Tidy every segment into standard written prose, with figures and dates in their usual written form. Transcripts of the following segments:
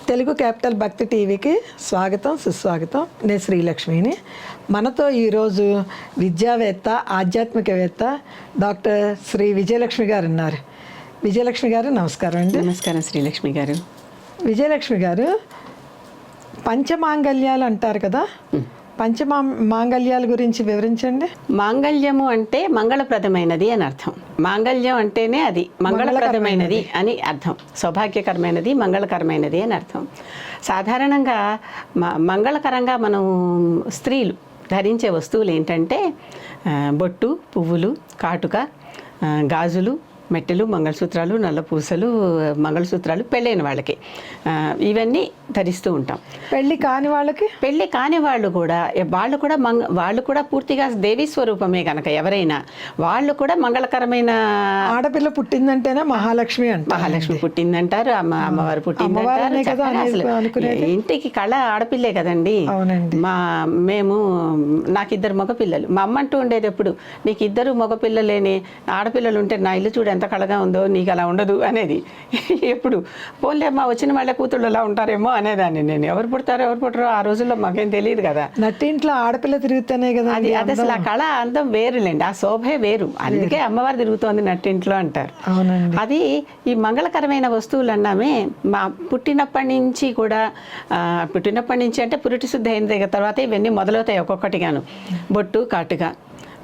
Telugu capital భక్తి టీవీకి స్వాగతం సుస్వాగతం. నేను శ్రీలక్ష్మిని. మనతో ఈరోజు విద్యావేత్త ఆధ్యాత్మికవేత్త డాక్టర్ శ్రీ విజయలక్ష్మి గారు ఉన్నారు. విజయలక్ష్మి గారు నమస్కారం అండి. నమస్కారం శ్రీలక్ష్మి గారు. విజయలక్ష్మి గారు, పంచమాంగళ్యాలు అంటారు కదా, మాంగళ్యాల గురించి వివరించండి. మాంగళ్యము అంటే మంగళప్రదమైనది అని అర్థం. మాంగళ్యం అంటేనే అది మంగళప్రదమైనది అని అర్థం. సౌభాగ్యకరమైనది, మంగళకరమైనది అని అర్థం. సాధారణంగా మంగళకరంగా మనం స్త్రీలు ధరించే వస్తువులు ఏంటంటే బొట్టు, పువ్వులు, కాటుక, గాజులు, మెట్టెలు, మంగళసూత్రాలు, నల్ల పూసలు, మంగళసూత్రాలు పెళ్ళైన వాళ్ళకి ఇవన్నీ ధరిస్తూ ఉంటాం. పెళ్ళి కాని వాళ్ళకి, పెళ్ళి కాని వాళ్ళు కూడా పూర్తిగా దేవీ స్వరూపమే కనుక ఎవరైనా వాళ్ళు కూడా మంగళకరమైన. ఆడపిల్ల పుట్టిందంటేనే మహాలక్ష్మి అంట. మహాలక్ష్మి పుట్టిందంటారు, అమ్మవారు పుట్టిందంటారు. ఇంటికి కళ ఆడపిల్లే కదండి. నాకు ఇద్దరు మగపిల్లలు. మా అమ్మ అంటూ ఉండేది ఎప్పుడు, నీకు ఇద్దరు మగపిల్లలేని ఆడపిల్లలు ఉంటే నా ఇల్లు చూడు ఎంత కళగా ఉందో, నీకు అలా ఉండదు అనేది. ఎప్పుడు పోన్లే అమ్మా వచ్చిన వాళ్ళ కూతుళ్ళు అలా ఉంటారేమో అనేదాన్ని నేను. ఎవరు పుడతారో ఎవరు పుట్టరో ఆ రోజుల్లో మాకేం తెలియదు కదా. నట్టింట్లో ఆడపిల్ల తిరుగుతానే కదా అది అసలు ఆ కళ అందం వేరులేండి, ఆ శోభే వేరు. అందుకే అమ్మవారు తిరుగుతోంది నట్టింట్లో అంటారు. అది ఈ మంగళకరమైన వస్తువులు అన్నామే మా పుట్టినప్పటి నుంచి కూడా. పుట్టినప్పటి నుంచి అంటే పురిటి శుద్ధి అయిన తర్వాత ఇవన్నీ మొదలవుతాయి ఒక్కొక్కటిగాను. బొట్టు, కాటుక,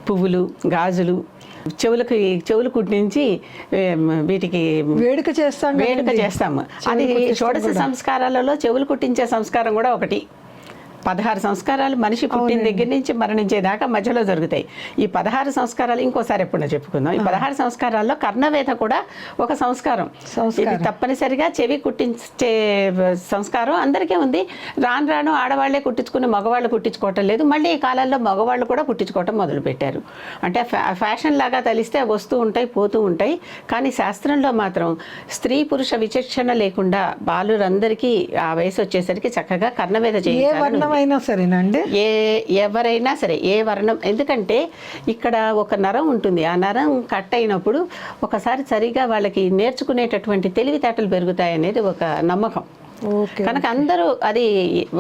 పువ్వులు, గాజులు, చెవులు కుట్టించి వీటికి వేడుక చేస్తాము. అది షోడశ సంస్కారాలలో చెవులు కుట్టించే సంస్కారం కూడా ఒకటి. 16 సంస్కారాలు మనిషి పుట్టిన దగ్గర నుంచి మరణించేదాకా మధ్యలో జరుగుతాయి. ఈ 16 సంస్కారాలు ఇంకోసారి ఎప్పుడైనా చెప్పుకుందాం. ఈ 16 సంస్కారాల్లో కర్ణవేధ కూడా ఒక సంస్కారం. ఇది తప్పనిసరిగా చెవి కుట్టించే సంస్కారం అందరికీ ఉంది. రాను ఆడవాళ్లే కుట్టించుకుని మగవాళ్ళు కుట్టించుకోవటం లేదు. మళ్ళీ ఈ కాలంలో మగవాళ్ళు కూడా కుట్టించుకోవటం మొదలుపెట్టారు. అంటే ఫ్యాషన్ లాగా తలిస్తే వస్తూ ఉంటాయి, పోతూ ఉంటాయి. కానీ శాస్త్రంలో మాత్రం స్త్రీ పురుష విచక్షణ లేకుండా బాలురందరికీ ఆ వయసు వచ్చేసరికి చక్కగా కర్ణవేధ చేయాలి. సరేనండి, ఎవరైనా సరే ఏ వర్ణం. ఎందుకంటే ఇక్కడ ఒక నరం ఉంటుంది. ఆ నరం కట్ అయినప్పుడు ఒకసారి సరిగా వాళ్ళకి నేర్చుకునేటటువంటి తెలివితేటలు పెరుగుతాయి అనేది ఒక నమ్మకం. కనుక అందరూ, అది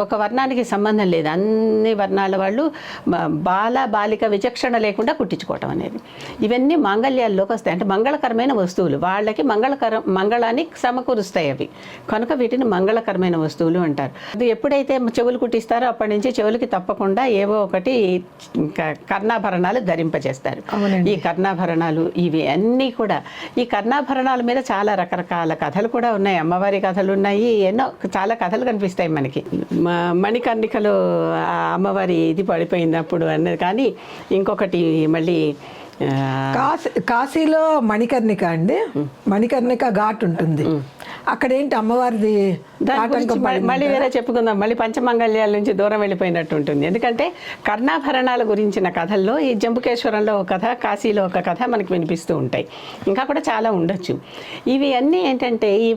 ఒక వర్ణానికి సంబంధం లేదు. అన్ని వర్ణాల వాళ్ళు బాలిక విచక్షణ లేకుండా కుట్టించుకోవటం అనేది. ఇవన్నీ మాంగళ్యాల్లోకి వస్తాయి. అంటే మంగళకరమైన వస్తువులు వాళ్ళకి మంగళాన్ని సమకూరుస్తాయి అవి. కనుక వీటిని మంగళకరమైన వస్తువులు అంటారు. అది ఎప్పుడైతే చెవులు కుట్టిస్తారో అప్పటి నుంచి చెవులకి తప్పకుండా ఏవో ఒకటి కర్ణాభరణాలు ధరింపజేస్తారు. ఈ కర్ణాభరణాలు ఇవి అన్నీ కూడా, ఈ కర్ణాభరణాల మీద చాలా రకరకాల కథలు కూడా ఉన్నాయి. అమ్మవారి కథలు ఉన్నాయి, ఎన్నో చాలా కథలు కనిపిస్తాయి మనకి. మణికర్ణికలో అమ్మవారి ఇది పడిపోయినప్పుడు అన్నది. కానీ ఇంకొకటి మళ్ళీ కాశీలో మణికర్ణిక అండి, మణికర్ణిక ఘాట్ ఉంటుంది. అక్కడ ఏంటి అమ్మవారిది మళ్ళీ వేరే చెప్పుకుందాం. మళ్ళీ పంచమంగళ్యాల నుంచి దూరం వెళ్ళిపోయినట్టు ఉంటుంది. ఎందుకంటే కర్ణాభరణాల గురించిన కథల్లో ఈ జంబుకేశ్వరంలో ఒక కథ, కాశీలో ఒక కథ మనకు వినిపిస్తూ ఉంటాయి. ఇంకా కూడా చాలా ఉండొచ్చు. ఇవి అన్నీ ఏంటంటే ఈ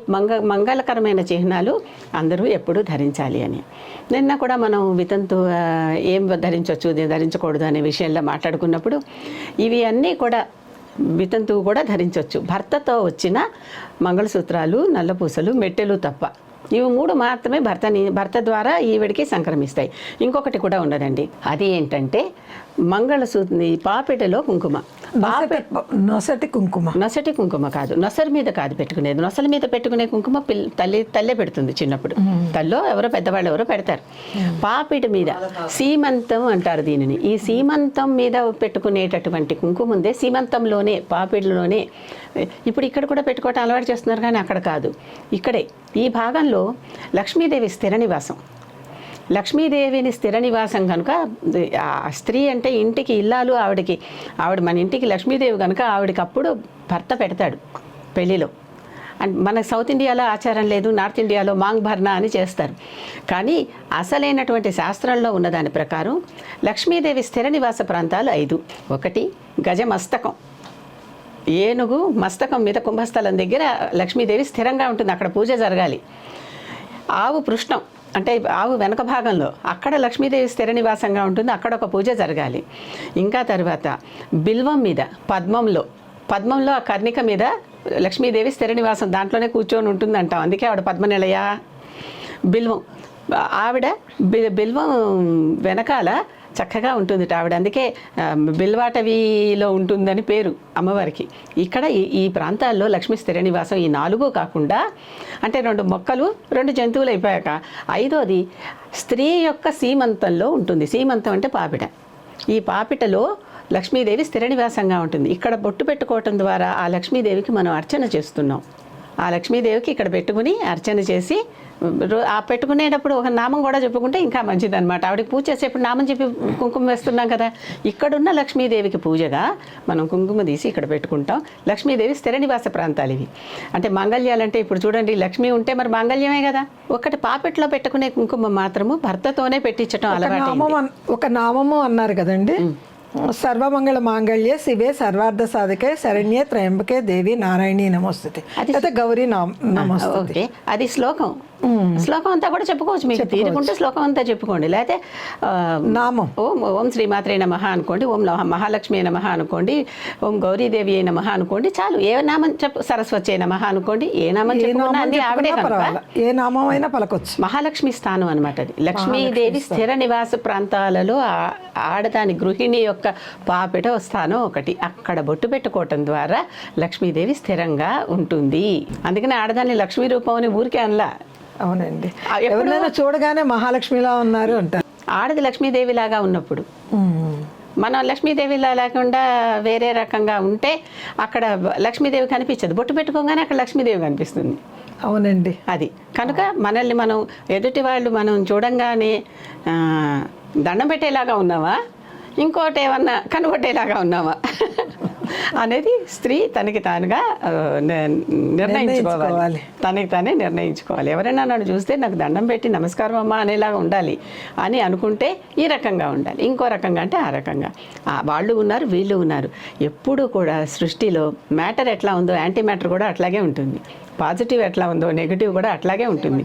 మంగళకరమైన చిహ్నాలు అందరూ ఎప్పుడూ ధరించాలి అని. నిన్న కూడా మనం వితంతు ఏం ధరించవచ్చు, ధరించకూడదు అనే విషయంలో మాట్లాడుకున్నప్పుడు ఇవి అన్నీ కూడా వితంతువు కూడా ధరించవచ్చు. భర్తతో వచ్చిన మంగళసూత్రాలు, నల్లపూసలు, మెట్టెలు తప్ప ఇవి 3 మాత్రమే భర్త ద్వారా ఈవిడికి సంక్రమిస్తాయి. ఇంకొకటి కూడా ఉన్నదండి. అది ఏంటంటే పాపెటలో కుంకుమ. నొసటి కుంకుమ కాదు, నొసరి మీద కాదు పెట్టుకునేది. నొసల మీద పెట్టుకునే కుంకుమ తల్లే పెడుతుంది చిన్నప్పుడు. తల్లో ఎవరో పెద్దవాళ్ళు ఎవరో పెడతారు. పాపిడి మీద సీమంతం అంటారు దీనిని. ఈ సీమంతం మీద పెట్టుకునేటటువంటి కుంకుమ ఉందే, సీమంతంలోనే పాపిడిలోనే. ఇప్పుడు ఇక్కడ కూడా పెట్టుకోవటం అలవాటు చేస్తున్నారు, కానీ అక్కడ కాదు, ఇక్కడే ఈ భాగంలో లక్ష్మీదేవి స్థిర నివాసం. లక్ష్మీదేవిని స్థిర నివాసం కనుక ఆ స్త్రీ అంటే ఇంటికి ఇల్లాలు. ఆవిడ మన ఇంటికి లక్ష్మీదేవి కనుక ఆవిడకి అప్పుడు భర్త పెడతాడు పెళ్ళిలో. అండ్ మన సౌత్ ఇండియాలో ఆచారం లేదు, నార్త్ ఇండియాలో మాంగ్ భర్నా అని చేస్తారు. కానీ అసలైనటువంటి శాస్త్రంలో ఉన్నదాని ప్రకారం లక్ష్మీదేవి స్థిర నివాస ప్రాంతాలు 5. 1 గజమస్తకం, ఏనుగు మస్తకం మీద కుంభస్థలం దగ్గర లక్ష్మీదేవి స్థిరంగా ఉంటుంది, అక్కడ పూజ జరగాలి. ఆవు పృష్ఠం అంటే ఆవు వెనక భాగంలో అక్కడ లక్ష్మీదేవి స్థిర నివాసంగా ఉంటుంది, అక్కడ ఒక పూజ జరగాలి. ఇంకా తర్వాత బిల్వం మీద పద్మంలో ఆ కర్ణిక మీద లక్ష్మీదేవి స్థిర నివాసం, దాంట్లోనే కూర్చొని ఉంటుంది అంటాం. అందుకే ఆవిడ పద్మనిలయ. బిల్వం. ఆవిడ బిల్వం వెనకాల చక్కగా ఉంటుంది ఆవిడ, అందుకే బిల్వాటవిలో ఉంటుందని పేరు అమ్మవారికి. ఇక్కడ ఈ ప్రాంతాల్లో లక్ష్మీ స్థిర నివాసం ఈ 4 కాకుండా, అంటే 2 మొక్కలు 2 జంతువులు అయిపోయాక 5వది స్త్రీ యొక్క సీమంతంలో ఉంటుంది. సీమంతం అంటే పాపిట. ఈ పాపిటలో లక్ష్మీదేవి స్థిర నివాసంగా ఉంటుంది. ఇక్కడ బొట్టు పెట్టుకోవటం ద్వారా ఆ లక్ష్మీదేవికి మనం అర్చన చేస్తున్నాం. ఆ లక్ష్మీదేవికి ఇక్కడ పెట్టుకుని అర్చన చేసి ఆ పెట్టుకునేటప్పుడు ఒక నామం కూడా చెప్పుకుంటే ఇంకా మంచిదన్నమాట. ఆవిడకి పూజ చేసేప్పుడు నామం చెప్పి కుంకుమ వేస్తున్నాం కదా, ఇక్కడున్న లక్ష్మీదేవికి పూజగా మనం కుంకుమ తీసి ఇక్కడ పెట్టుకుంటాం. లక్ష్మీదేవి స్థిర నివాస ప్రాంతాలు ఇవి. అంటే మాంగళ్యాలంటే ఇప్పుడు చూడండి, లక్ష్మి ఉంటే మరి మాంగళ్యమే కదా. ఒకటి పాపెట్లో పెట్టుకునే కుంకుమ మాత్రము భర్తతోనే పెట్టించడం అలవాటు. ఒక నామము అన్నారు కదండి, సర్వమంగళ మాంగళ్యే శివే సర్వార్థ సాధకే శరణ్యే త్రయంబకే దేవి నారాయణి నమోస్తుతే, అయితే గౌరీ నమోస్తుతే. అది శ్లోకం. శ్లోకం అంతా కూడా చెప్పుకోవచ్చు, మీకు తీరుకుంటే శ్లోకం అంతా చెప్పుకోండి. లేకపోతే నామం ఓం శ్రీమాత్రే నమః అనుకోండి, ఓం మహాలక్ష్మి నమః అనుకోండి, ఓం గౌరీదేవి నమః అనుకోండి, చాలు. ఏ నామం చెప్పు, సరస్వతి నమః అనుకోండి, ఏ నామం చెప్పుకున్నా అన్ని ఆవిడే కనుక ఏ నామం అయినా పలకొచ్చు. మహాలక్ష్మి స్థానం అనమాట అది. లక్ష్మీదేవి స్థిర నివాస ప్రాంతాలలో ఆడదాని గృహిణి యొక్క పాపిట స్థానం ఒకటి. అక్కడ బొట్టు పెట్టుకోవటం ద్వారా లక్ష్మీదేవి స్థిరంగా ఉంటుంది. అందుకని ఆడదాన్ని లక్ష్మీ రూపం అని ఊరికే అనలా. అవునండి, ఎవరైనా చూడగానే మహాలక్ష్మిలా ఉన్నారు అంటారు. ఆడది లక్ష్మీదేవి లాగా ఉన్నప్పుడు, మనం లక్ష్మీదేవిలా లేకుండా వేరే రకంగా ఉంటే అక్కడ లక్ష్మీదేవి కనిపించదు. బొట్టు పెట్టుకోగానే అక్కడ లక్ష్మీదేవి కనిపిస్తుంది. అవునండి, అది కనుక మనల్ని మనం ఎదుటి వాళ్ళు మనం చూడంగానే దండం పెట్టేలాగా ఉన్నావా, ఇంకోటి ఏమన్నా కనుగొట్టేలాగా ఉన్నావా అనేది స్త్రీ తనకి తానుగా నిర్ణయించుకోవాలి. తనకి తానే నిర్ణయించుకోవాలి. ఎవరైనా నన్ను చూస్తే నాకు దండం పెట్టి నమస్కారం అమ్మా అనేలాగా ఉండాలి అని అనుకుంటే ఈ రకంగా ఉండాలి, ఇంకో రకంగా అంటే ఆ రకంగా. వాళ్ళు ఉన్నారు, వీళ్ళు ఉన్నారు. ఎప్పుడు కూడా సృష్టిలో మ్యాటర్ ఎట్లా ఉందో యాంటీ మ్యాటర్ కూడా అట్లాగే ఉంటుంది. పాజిటివ్ ఎట్లా ఉందో నెగిటివ్ కూడా అట్లాగే ఉంటుంది.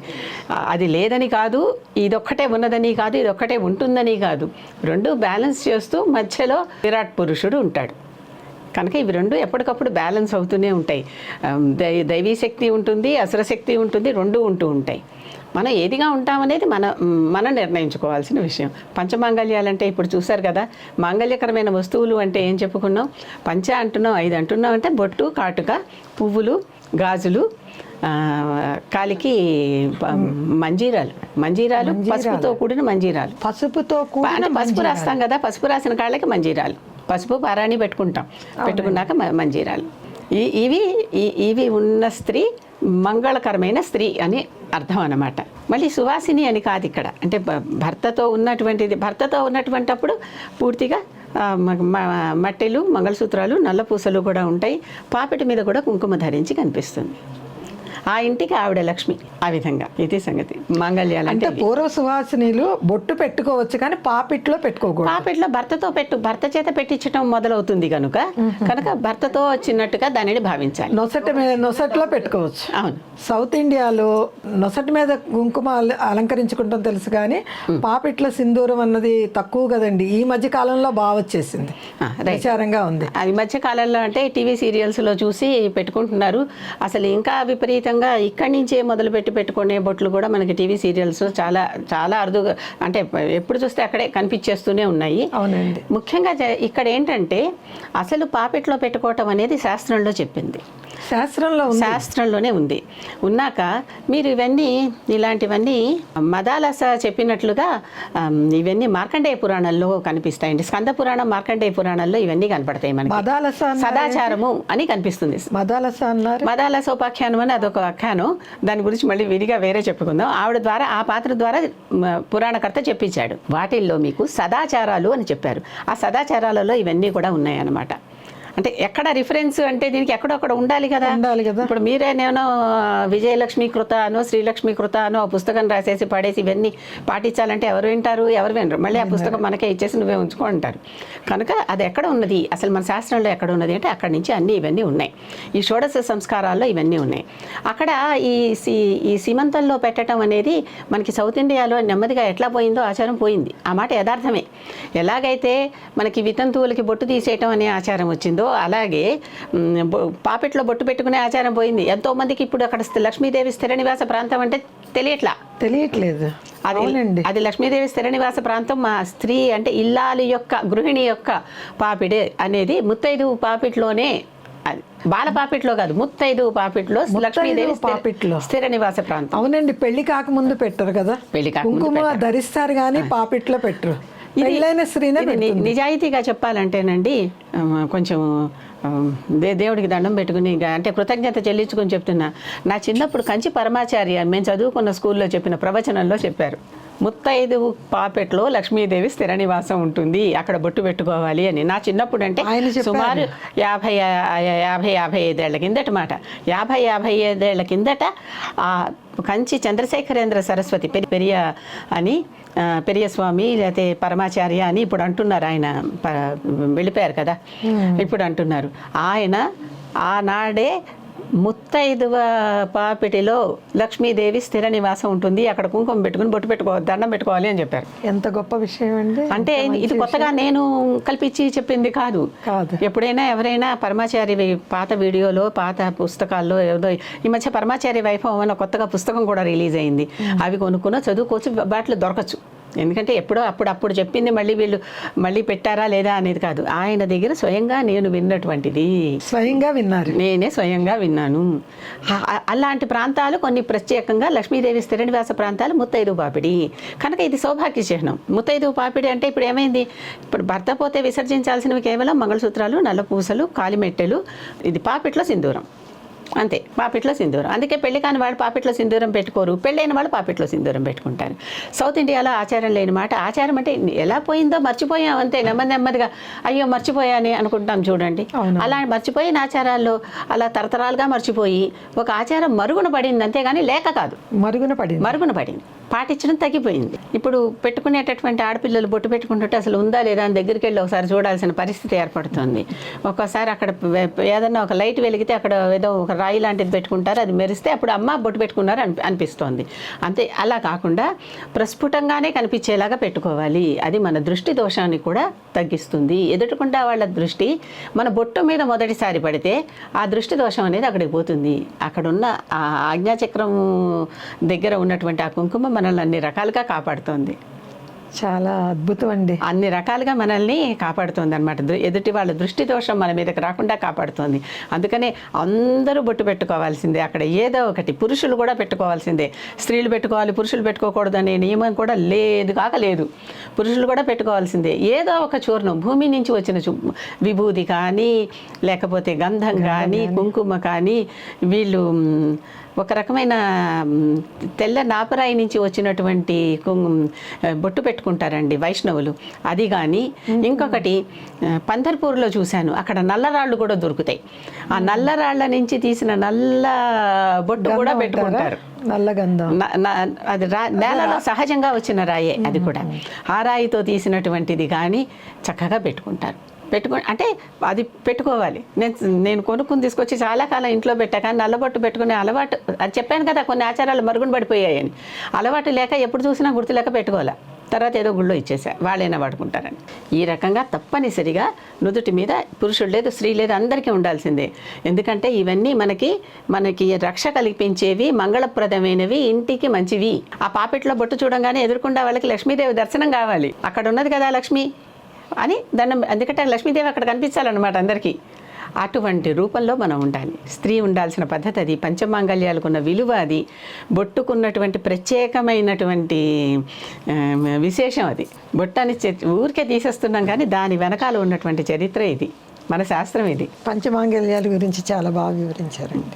అది లేదని కాదు, ఇదొక్కటే ఉన్నదని కాదు, ఇదొక్కటే ఉంటుందని కాదు. 2 బ్యాలెన్స్ చేస్తూ మధ్యలో విరాట్ పురుషుడు ఉంటాడు. కనుక ఇవి 2 ఎప్పటికప్పుడు బ్యాలెన్స్ అవుతూనే ఉంటాయి. దైవీ శక్తి ఉంటుంది, అసుర శక్తి ఉంటుంది, 2 ఉంటూ ఉంటాయి. మనం ఏదిగా ఉంటామనేది మనం నిర్ణయించుకోవాల్సిన విషయం. పంచమాంగళ్యాలంటే ఇప్పుడు చూసారు కదా, మాంగళ్యకరమైన వస్తువులు అంటే ఏం చెప్పుకున్నాం? పంచ అంటున్నాం, 5 అంటున్నాం. అంటే బొట్టు, కాటుక, పువ్వులు, గాజులు, కాలికి మంజీరాలు, పసుపుతో కూడిన మంజీరాలు. పసుపుతో అంటే పసుపు రాస్తాం కదా, పసుపు రాసిన కాళ్ళకి మంజీరాలు. పసుపు పారాణి పెట్టుకున్నాక మంజీరాలు. ఇవి ఉన్న స్త్రీ మంగళకరమైన స్త్రీ అని అర్థం అన్నమాట. మళ్ళీ సువాసిని అని కాదు ఇక్కడ. అంటే భర్తతో ఉన్నటువంటప్పుడు పూర్తిగా మట్టెలు, మంగళసూత్రాలు, నల్లపూసలు కూడా ఉంటాయి. పాపిటి మీద కూడా కుంకుమ ధరించి కనిపిస్తుంది. ఆ ఇంటికి ఆవిడ లక్ష్మి. ఆ విధంగా ఇది సంగతి. మాంగళ్యాలు అంటే పూర్వ సువాసినిలు బొట్టు పెట్టుకోవచ్చు కానీ పాపిట్లో పెట్టుకోకూడదు. పాపిట్లో భర్త చేత పెట్టించడం మొదలవుతుంది కనుక భర్తతో వచ్చినట్టుగా దానిని భావించాలి. నొసట్లో పెట్టుకోవచ్చు. అవును, సౌత్ ఇండియాలో నొసటి మీద కుంకుమ అలంకరించుకుంటాం తెలుసు కానీ పాపిట్ల సింధూరం అన్నది తక్కువ కదండి. ఈ మధ్య కాలంలో బాగా వచ్చేసింది, విచారంగా ఉంది. ఈ మధ్య కాలంలో అంటే టీవీ సీరియల్స్లో చూసి పెట్టుకుంటున్నారు. అసలు ఇంకా విపరీతంగా ఇక్కడి నుంచే మొదలుపెట్టి పెట్టుకునే బొట్లు కూడా మనకి టీవీ సీరియల్స్ చాలా చాలా అరుదుగా, అంటే ఎప్పుడు చూస్తే అక్కడే కనిపించేస్తూనే ఉన్నాయి. అవునండి. ముఖ్యంగా ఇక్కడ ఏంటంటే అసలు పాపెట్లో పెట్టుకోవటం అనేది శాస్త్రంలో చెప్పింది. శాస్త్రంలోనే ఉంది. ఉన్నాక మీరు ఇలాంటివన్నీ మదాలస చెప్పినట్లుగా ఇవన్నీ మార్కండేయ పురాణంలో కనిపిస్తాయండి. స్కంద పురాణం, మార్కండేయ పురాణంలో ఇవన్నీ కనపడతాయి మనకి. సదాచారము అని కనిపిస్తుంది. మదాలసోపాఖ్యానం అని అదొక ఆఖ్యానం. దాని గురించి మళ్ళీ విడిగా వేరే చెప్పుకుందాం. ఆవిడ ద్వారా, ఆ పాత్ర ద్వారా పురాణకర్త చెప్పించాడు. వాటిల్లో మీకు సదాచారాలు అని చెప్పారు. ఆ సదాచారాలలో ఇవన్నీ కూడా ఉన్నాయన్నమాట. అంటే ఎక్కడ రిఫరెన్స్ అంటే దీనికి ఎక్కడొక్కడ ఉండాలి కదా. ఇప్పుడు మీరే నేను విజయలక్ష్మి కృత అనో శ్రీలక్ష్మి కృత అనో పుస్తకం రాసేసి పడేసి ఇవన్నీ పాటించాలంటే ఎవరు వింటారు, ఎవరు వినరు. మళ్ళీ ఆ పుస్తకం మనకే ఇచ్చేసి నువ్వే ఉంచుకో అంటారు. కనుక అది ఎక్కడ ఉన్నది, అసలు మన శాస్త్రంలో ఎక్కడ ఉన్నది అంటే అక్కడి నుంచి అన్నీ ఇవన్నీ ఉన్నాయి. ఈ షోడశ సంస్కారాల్లో ఇవన్నీ ఉన్నాయి. అక్కడ ఈ సీమంతంలో పెట్టడం అనేది మనకి సౌత్ ఇండియాలో నెమ్మదిగా ఎట్లా పోయిందో ఆచారం పోయింది. ఆ మాట యథార్థమే. ఎలాగైతే మనకి వితంతువులకి బొట్టు తీసేయటం అనే ఆచారం వచ్చిందో ఉందో అలాగే పాపిట్లో బొట్టు పెట్టుకునే ఆచారం పోయింది. ఎంతోమందికి ఇప్పుడు అక్కడ లక్ష్మీదేవి స్థిర నివాస ప్రాంతం అంటే తెలియట్లేదు. అది లక్ష్మీదేవి స్థిర నివాస ప్రాంతం. మా స్త్రీ అంటే ఇల్లాలి యొక్క గృహిణి యొక్క పాపిడే అనేది ముత్తైదు పాపిట్లోనే, బాల పాపిట్లో కాదు, ముత్తైదు పాపిట్లో లక్ష్మీదేవి పాపిట్లో స్థిర నివాస ప్రాంతం. అవునండి, పెళ్లి కాకముందు పెట్టరు కదా, కుంకుమ ధరిస్తారు కానీ పాపిట్లో పెట్టరు. పెళ్ళైన స్త్రీనే నిజాయితీగా చెప్పాలంటేనండి కొంచెం దేవుడికి దండం పెట్టుకుని అంటే కృతజ్ఞత చెల్లించుకొని చెప్తున్నా. నా చిన్నప్పుడు కంచి పరమాచార్య మేము చదువుకున్న స్కూల్లో చెప్పిన ప్రవచనంలో చెప్పారు, ముత్తైదు పాపెట్లో లక్ష్మీదేవి స్థిర నివాసం ఉంటుంది, అక్కడ బొట్టు పెట్టుకోవాలి అని. నా చిన్నప్పుడు అంటే సుమారు 50-55 కిందట మాట, 50-55 కిందట కంచి చంద్రశేఖరేంద్ర సరస్వతి పెరియ అని పెరియ స్వామి లేకపోతే పరమాచార్య అని ఇప్పుడు అంటున్నారు. ఆయన వెళ్ళిపోయారు కదా, ఇప్పుడు అంటున్నారు. ఆయన ఆనాడే ముత్తైదువ పాపిటిలో లక్ష్మీదేవి స్థిర నివాసం ఉంటుంది, అక్కడ కుంకుమ పెట్టుకుని బొట్టు దండం పెట్టుకోవాలి అని చెప్పారు. ఎంత గొప్ప విషయం అండి. అంటే ఇది కొత్తగా నేను కల్పించి చెప్పింది కాదు. ఎప్పుడైనా ఎవరైనా పరమాచారి పాత వీడియోలో పాత పుస్తకాల్లో ఏదో ఈ మధ్య పరమాచారి వైభవం అన్న కొత్తగా పుస్తకం కూడా రిలీజ్ అయింది. అవి కొనుక్కుని చదువుకోవచ్చు, వాటిలో దొరకచ్చు. ఎందుకంటే ఎప్పుడో అప్పుడు చెప్పింది వీళ్ళు మళ్ళీ పెట్టారా లేదా అనేది కాదు, ఆయన దగ్గర స్వయంగా నేను విన్నటువంటిది. స్వయంగా విన్నారు, నేనే స్వయంగా విన్నాను. అలాంటి ప్రాంతాలు కొన్ని ప్రత్యేకంగా లక్ష్మీదేవి స్థిర నివాస ప్రాంతాలు ముత్తైదు పాపిడి కనుక ఇది సౌభాగ్య చిహ్నం. ముత్తైదు పాపిడి అంటే ఇప్పుడు ఏమైంది, ఇప్పుడు భర్త పోతే విసర్జించాల్సినవి కేవలం మంగళసూత్రాలు, నల్ల పూసలు, కాలిమెట్టెలు, ఇది పాపిట్లో సింధూరం అంతే, పాపిట్లో సింధూరం. అందుకే పెళ్లి కాని వాళ్ళు పాపిట్లో సింధూరం పెట్టుకోరు, పెళ్ళైన వాళ్ళు పాపిట్లో సింధూరం పెట్టుకుంటారు. సౌత్ ఇండియాలో ఆచారం లేని మాట. ఆచారం అంటే ఎలా పోయిందో మర్చిపోయాం అంతే, నెమ్మదిగా అయ్యో మర్చిపోయాని అనుకుంటాం చూడండి. అలా మర్చిపోయిన ఆచారాల్లో అలా తరతరాలుగా మర్చిపోయి ఒక ఆచారం మరుగున పడింది, అంతేగాని లేక కాదు, మరుగున పడింది, పాటించడం తగ్గిపోయింది. ఇప్పుడు పెట్టుకునేటటువంటి ఆడపిల్లలు బొట్టు పెట్టుకుంటుంటే అసలు ఉందా లేదా అని దగ్గరికి వెళ్ళి ఒకసారి చూడాల్సిన పరిస్థితి ఏర్పడుతుంది. ఒక్కోసారి అక్కడ ఏదన్నా ఒక లైట్ వెలిగితే అక్కడ ఏదో ఒక రాయి లాంటిది పెట్టుకుంటారు, అది మెరిస్తే అప్పుడు అమ్మ బొట్టు పెట్టుకున్నారు అనిపిస్తోంది. అంతే, అలా కాకుండా ప్రస్ఫుటంగానే కనిపించేలాగా పెట్టుకోవాలి. అది మన దృష్టి దోషాన్ని కూడా తగ్గిస్తుంది. ఎదుటికుండా వాళ్ళ దృష్టి మన బొట్టు మీద మొదటిసారి పడితే ఆ దృష్టి దోషం అనేది అక్కడికి పోతుంది. అక్కడున్న ఆ ఆజ్ఞాచక్రం దగ్గర ఉన్నటువంటి ఆ కుంకుమ మనల్ని అన్ని రకాలుగా కాపాడుతోంది. చాలా అద్భుతం అండి. అన్ని రకాలుగా మనల్ని కాపాడుతుంది అనమాట. ఎదుటి వాళ్ళ దృష్టి దోషం మన మీదకి రాకుండా కాపాడుతుంది. అందుకనే అందరూ బొట్టు పెట్టుకోవాల్సిందే. అక్కడ ఏదో ఒకటి, పురుషులు కూడా పెట్టుకోవాల్సిందే. స్త్రీలు పెట్టుకోవాలి, పురుషులు పెట్టుకోకూడదు అనే నియమం కూడా లేదు. పురుషులు కూడా పెట్టుకోవాల్సిందే. ఏదో ఒక చూర్ణం, భూమి నుంచి వచ్చిన విభూది కానీ, లేకపోతే గంధం కానీ, కుంకుమ కానీ, వీళ్ళు ఒక రకమైన తెల్ల నాపరాయి నుంచి వచ్చినటువంటి బొట్టు పెట్టుకుంటారండి వైష్ణవులు, అది కానీ. ఇంకొకటి పంధర్పూర్లో చూశాను, అక్కడ నల్లరాళ్ళు కూడా దొరుకుతాయి. ఆ నల్లరాళ్ళ నుంచి తీసిన నల్ల బొట్టు కూడా పెట్టుకుంటారు. నల్లగంధం అది నేలలో సహజంగా వచ్చిన రాయే, అది కూడా ఆ రాయితో తీసినటువంటిది కానీ చక్కగా పెట్టుకుంటారు. అంటే అది పెట్టుకోవాలి. నేను కొనుక్కుని తీసుకొచ్చి చాలా కాలం ఇంట్లో పెట్టా, కానీ నల్లబొట్టు పెట్టుకునే అలవాటు, అది చెప్పాను కదా కొన్ని ఆచారాలు మరుగున పడిపోయాయని, అలవాటు లేక ఎప్పుడు చూసినా గుర్తు లేక పెట్టుకోవాలి. తర్వాత ఏదో గుళ్ళో ఇచ్చేసా, వాళ్ళైనా వాడుకుంటారని. ఈ రకంగా తప్పనిసరిగా నుదుటి మీద పురుషుడు లేదు, స్త్రీ లేదు, అందరికీ ఉండాల్సిందే. ఎందుకంటే ఇవన్నీ మనకి రక్ష కల్పించేవి, మంగళప్రదమైనవి, ఇంటికి మంచివి. ఆ పాపెట్లో బొట్టు చూడంగానే ఎదుర్కొండా వాళ్ళకి లక్ష్మీదేవి దర్శనం కావాలి. అక్కడ ఉన్నది కదా లక్ష్మి అని దండం, ఎందుకంటే లక్ష్మీదేవి అక్కడ కనిపించాలన్నమాట అందరికీ. అటువంటి రూపంలో మనం ఉండాలి. స్త్రీ ఉండాల్సిన పద్ధతి అది. పంచమాంగళ్యాలకున్న విలువ అది. బొట్టుకున్నటువంటి ప్రత్యేకమైనటువంటి విశేషం అది. బొట్టాన్ని ఊరికే తీసేస్తున్నాం కానీ దాని వెనకాల ఉన్నటువంటి చరిత్ర ఇది, మన శాస్త్రం ఇది. పంచమాంగళ్యాల గురించి చాలా బాగా వివరించారండి.